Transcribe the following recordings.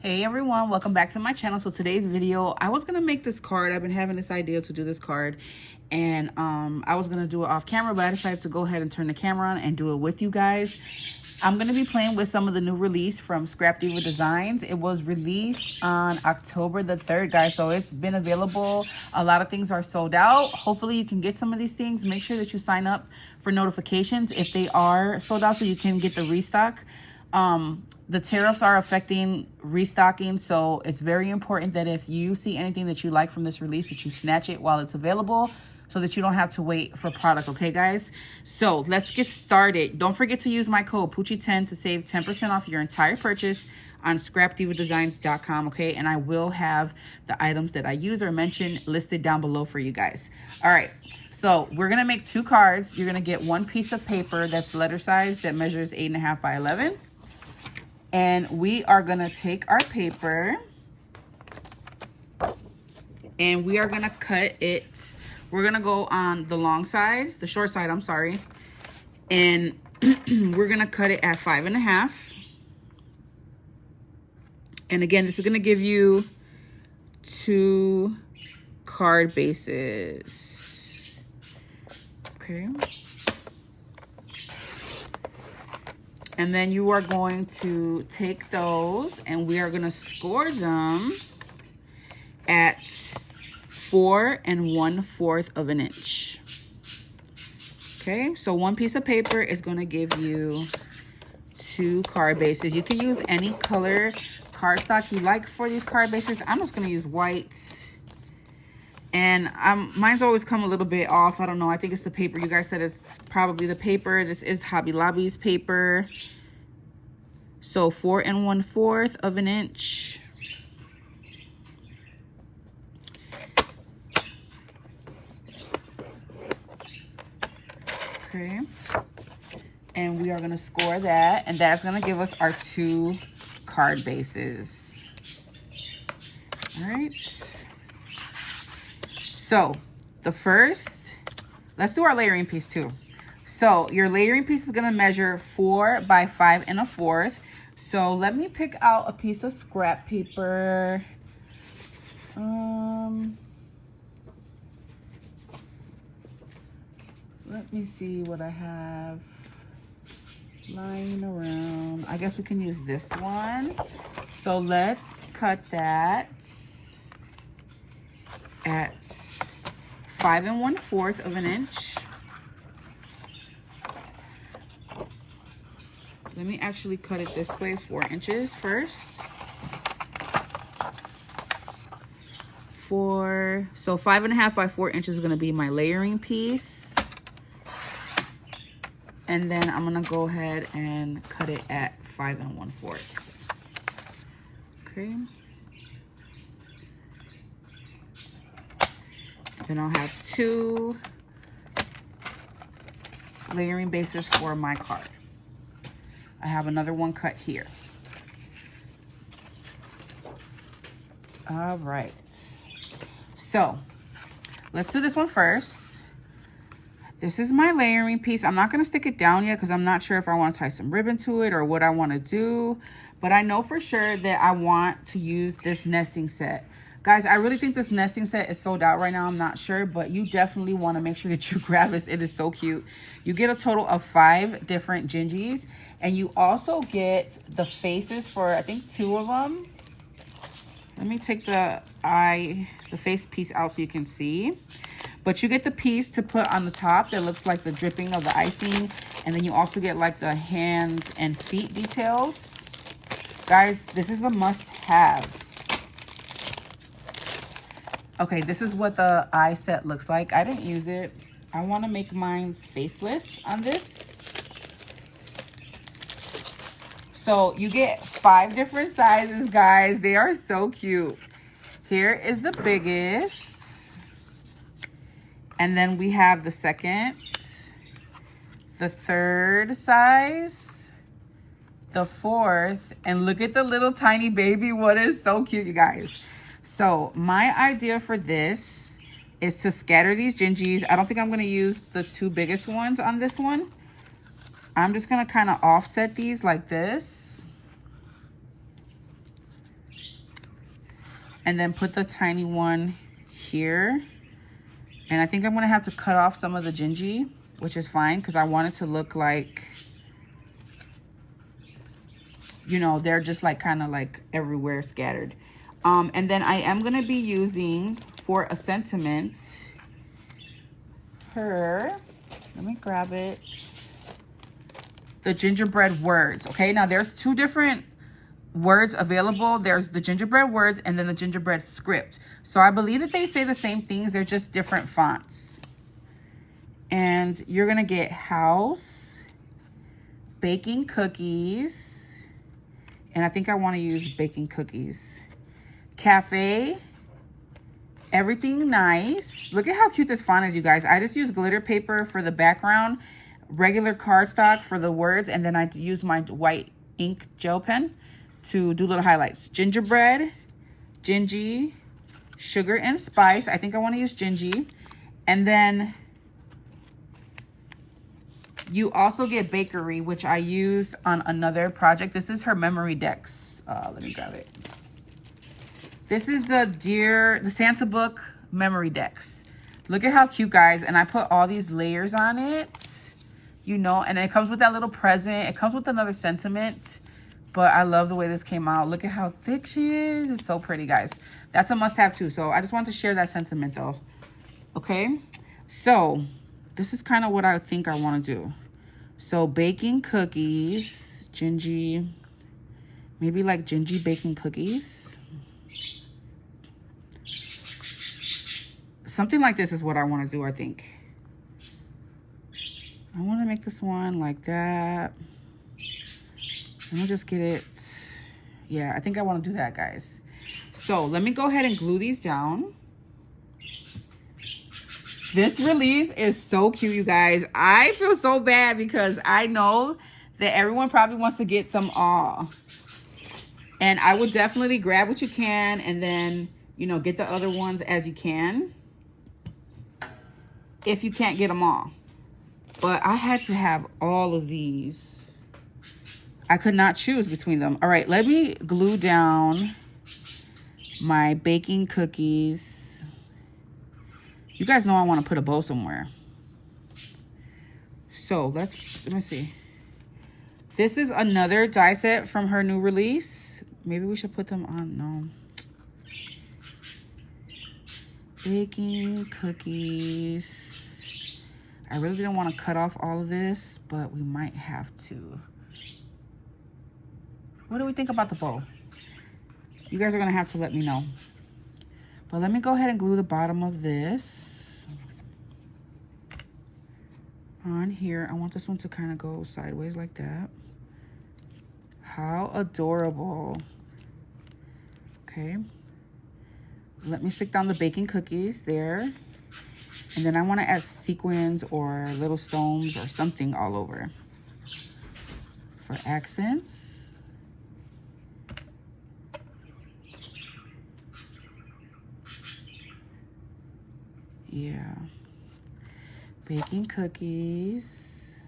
Hey everyone, welcome back to my channel. So today's video, I was gonna make this card. I've been having this idea to do this card, and I was gonna do it off camera, but I decided to go ahead and turn the camera on and do it with you guys. I'm gonna be playing with some of the new release from Scrap Diva Designs. It was released on October the 3rd, guys, so it's been available. A lot of things are sold out. Hopefully you can get some of these things. Make sure that you sign up for notifications if they are sold out so you can get the restock. The tariffs are affecting restocking, so it's very important that if you see anything that you like from this release, that you snatch it while it's available so that you don't have to wait for product, okay guys? So let's get started. Don't forget to use my code Poochie10 to save 10% off your entire purchase on scrapdivadesigns.com, okay? And I will have the items that I use or mention listed down below for you guys. All right, so we're gonna make 2 cards. You're gonna get 1 piece of paper that's letter size that measures 8.5 by 11. And we are gonna take our paper and we are gonna cut it. We're gonna go on the long side, the short side, I'm sorry. And we're gonna cut it at 5.5. And again, this is gonna give you 2 card bases, okay? And then you are going to take those and we are gonna score them at 4 1/4 of an inch. Okay, so 1 piece of paper is gonna give you 2 card bases. You can use any color cardstock you like for these card bases. I'm just gonna use white. And mine's always come a little bit off. I don't know. I think it's the paper. You guys said it's probably the paper. This is Hobby Lobby's paper. So 4 1/4 of an inch. Okay. And we are going to score that. And that's going to give us our 2 card bases. All right. So the first, let's do our layering piece too. So your layering piece is gonna measure 4 by 5 1/4. So let me pick out a piece of scrap paper. Let me see what I have lying around. I guess we can use this one. So let's cut that at 5 1/4 of an inch. Let me actually cut it this way, 4 inches first. So 5.5 by 4 inches is gonna be my layering piece. And then I'm gonna go ahead and cut it at 5 1/4. Okay. Then I'll have 2 layering bases for my card. I have another one cut here. All right. So let's do this one first. This is my layering piece. I'm not gonna stick it down yet because I'm not sure if I want to tie some ribbon to it or what I want to do. But I know for sure that I want to use this nesting set. Guys, I really think this nesting set is sold out right now. I'm not sure, but you definitely want to make sure that you grab this. It is so cute. You get a total of 5 different gingies, and you also get the faces for, I think, 2 of them. Let me take the face piece out so you can see. But you get the piece to put on the top that looks like the dripping of the icing, and then you also get like the hands and feet details. Guys, this is a must-have. Okay, this is what the eye set looks like. I didn't use it. I want to make mine faceless on this. So you get 5 different sizes, guys. They are so cute. Here is the biggest. And then we have the second, the third size, the 4th, and look at the little tiny baby. What is so cute, you guys. So my idea for this is to scatter these gingies. I don't think I'm going to use the 2 biggest ones on this one. I'm just going to kind of offset these like this. and then put the tiny one here. And I think I'm gonna have to cut off some of the gingy, which is fine because I want it to look like, you know, they're just like kind of like everywhere scattered. And then I am gonna be using, for a sentiment, let me grab it, the Gingerbread Words. Okay, now there's two different words available. There's the Gingerbread Words and then the Gingerbread Script. So I believe that they say the same things, they're just different fonts. And you're gonna get house, baking cookies, and I think I want to use baking cookies, cafe, everything nice. Look at how cute this font is, you guys. I just use glitter paper for the background, regular cardstock for the words, and then I use my white ink gel pen to do little highlights. Gingerbread, gingy, sugar and spice. I think I want to use gingy. And then you also get bakery, which I used on another project. This is her Memorydex. Let me grab it. This is the Santa book Memorydex. Look at how cute, guys. And I put all these layers on it, you know, and it comes with that little present. It comes with another sentiment, but I love the way this came out. Look at how thick she is. It's so pretty, guys. That's a must-have too. So I just want to share that sentiment though. Okay, so this is kind of what I think I want to do. So baking cookies, gingy, maybe like gingy baking cookies. Something like this is what I want to do, I think. I want to make this one like that. Let me just get it. Yeah, I think I want to do that, guys. So let me go ahead and glue these down. This release is so cute, you guys. I feel so bad because I know that everyone probably wants to get them all. And I would definitely grab what you can and then, you know, get the other ones as you can, if you can't get them all. But I had to have all of these. I could not choose between them. All right, let me glue down my baking cookies. You guys know I want to put a bow somewhere. So let me see. This is another die set from her new release. Maybe we should put them on, no. Baking cookies. I really didn't want to cut off all of this, but we might have to. What do we think about the bow? You guys are gonna have to let me know. But let me go ahead and glue the bottom of this on here. I want this one to kind of go sideways like that. How adorable. Okay. Let me stick down the baking cookies there. And then I want to add sequins or little stones or something all over for accents. Yeah. Baking cookies.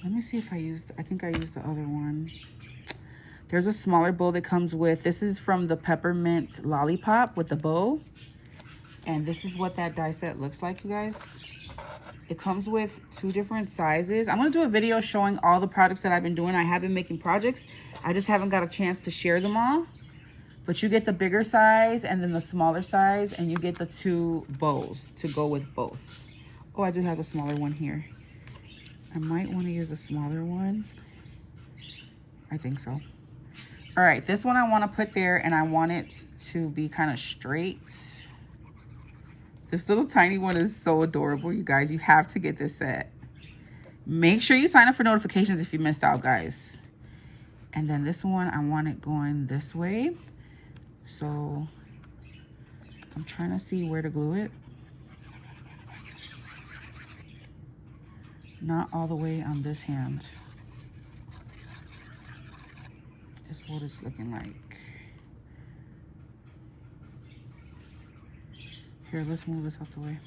Let me see if I think I used the other one. There's a smaller bow that comes with, this is from the peppermint lollipop with the bow. And this is what that die set looks like, you guys. It comes with 2 different sizes. I'm gonna do a video showing all the projects that I've been doing. I have been making projects. I just haven't got a chance to share them all. But you get the bigger size and then the smaller size, and you get the 2 bows to go with both. Oh, I do have the smaller one here. I might want to use the smaller one. I think so. All right, this one I want to put there, and I want it to be kind of straight. This little tiny one is so adorable, you guys. You have to get this set. Make sure you sign up for notifications if you missed out, guys. And then this one, I want it going this way. So I'm trying to see where to glue it. Not all the way on this hand. Is what it's looking like. Here, let's move this out the way.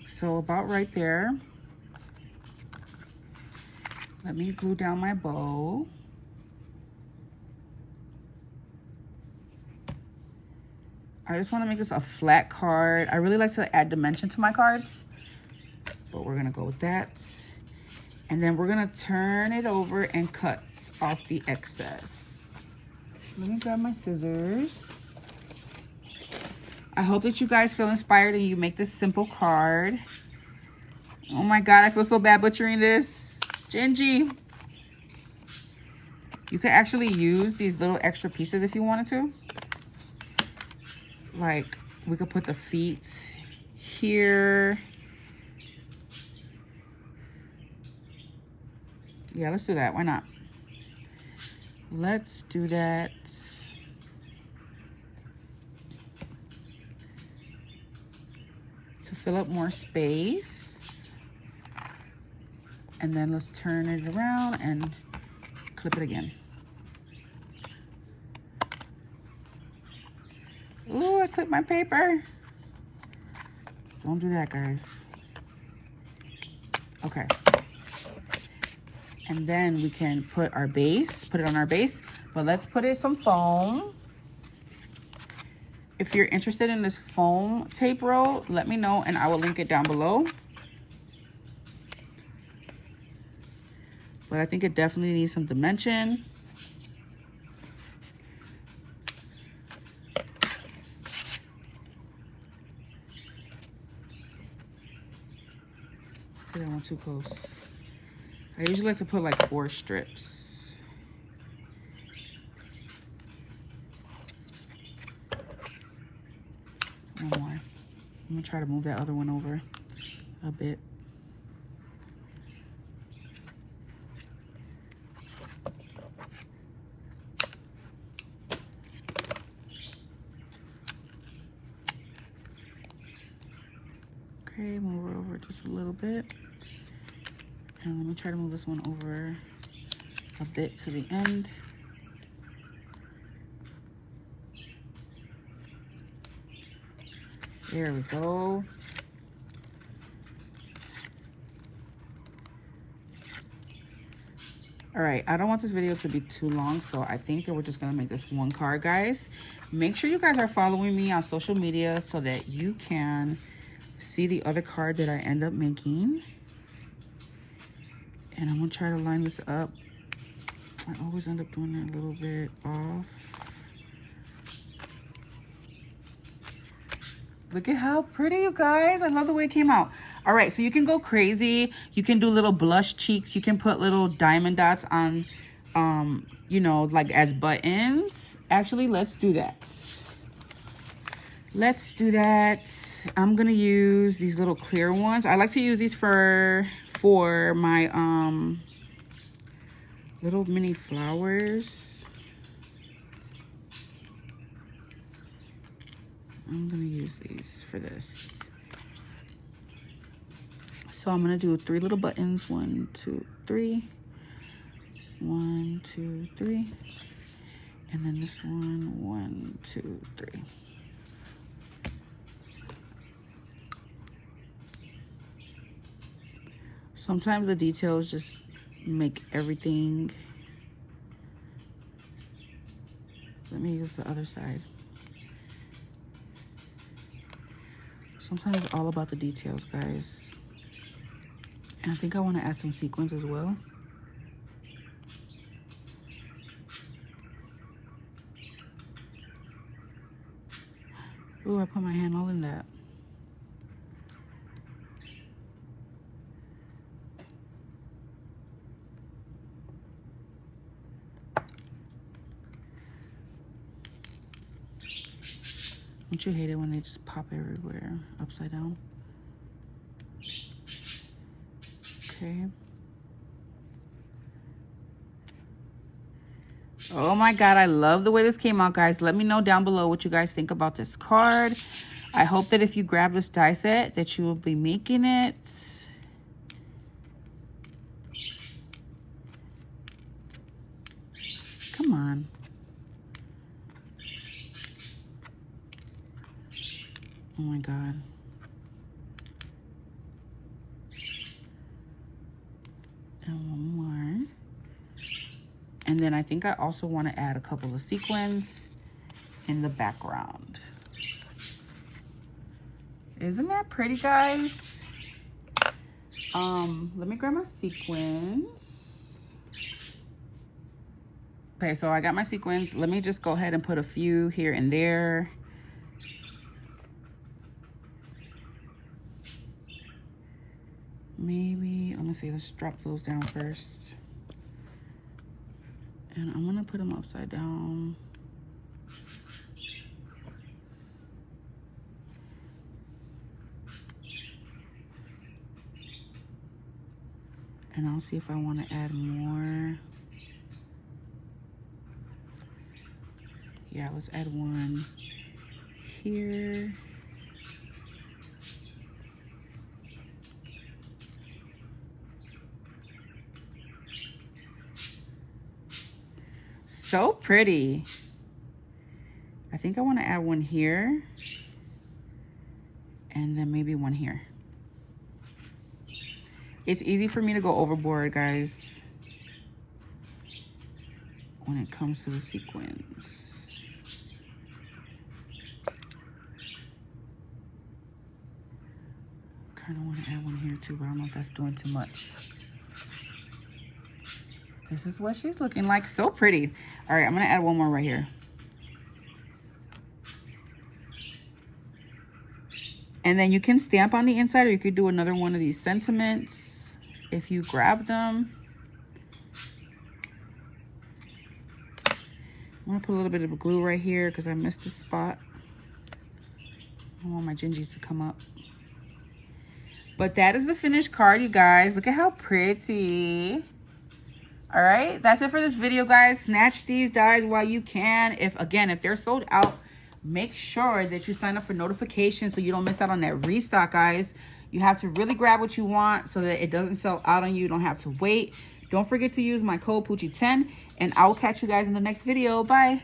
So about right there. Let me glue down my bow. I just want to make this a flat card. I really like to add dimension to my cards, but we're gonna go with that. And then we're gonna turn it over and cut off the excess. Let me grab my scissors. I hope that you guys feel inspired and you make this simple card. Oh my God, I feel so bad butchering this. Gingy. You could actually use these little extra pieces if you wanted to. Like, we could put the feet here. Yeah, let's do that. Why not? Let's do that. To fill up more space. And then let's turn it around and clip it again. Ooh, I clipped my paper. Don't do that, guys. Okay. And then we can put our base, put it on our base, but let's put it some foam. If you're interested in this foam tape roll, let me know and I will link it down below. But I think it definitely needs some dimension. I don't want too close. I usually like to put like 4 strips. One more. I'm gonna try to move that other one over a bit. Okay, move it over just a little bit. And let me try to move this one over a bit to the end. There we go. All right, I don't want this video to be too long, so I think that we're just gonna make this one card, guys. Make sure you guys are following me on social media so that you can see the other card that I end up making. And I'm gonna try to line this up. I always end up doing it a little bit off. Look at how pretty, you guys. I love the way it came out. All right, so you can go crazy. You can do little blush cheeks. You can put little diamond dots on, you know, like as buttons. Actually, let's do that. Let's do that. I'm gonna use these little clear ones. I like to use these for my little mini flowers. I'm gonna use these for this. So I'm gonna do 3 little buttons. 1, 2, 3. 1, 2, 3. And then this one, 1, 2, 3. Sometimes the details just make everything. Let me use the other side. Sometimes it's all about the details, guys. And I think I want to add some sequins as well. Ooh, I put my hand all in that. Don't you hate it when they just pop everywhere upside down? Okay. Oh my God, I love the way this came out, guys. Let me know down below what you guys think about this card. I hope that if you grab this die set that you will be making it. Come on. Oh my God. And one more. And then I think I also want to add a couple of sequins in the background. Isn't that pretty, guys? Let me grab my sequins. Okay, so I got my sequins. Let me just go ahead and put a few here and there. Maybe, let me see, let's drop those down first. And I'm gonna put them upside down. And I'll see if I want to add more. Yeah, let's add one here. So pretty. I think I want to add one here. And then maybe one here. It's easy for me to go overboard, guys, when it comes to the sequins. Kind of want to add one here too, but I don't know if that's doing too much. This is what she's looking like. So pretty. All right, I'm going to add one more right here. And then you can stamp on the inside, or you could do another one of these sentiments if you grab them. I'm gonna put a little bit of glue right here because I missed a spot. I want my gingies to come up. But that is the finished card, you guys. Look at how pretty. All right, that's it for this video, guys. Snatch these dies while you can. If they're sold out, make sure that you sign up for notifications so you don't miss out on that restock, guys. You have to really grab what you want so that it doesn't sell out on you. You don't have to wait. Don't forget to use my code Poochie10, and I will catch you guys in the next video. Bye.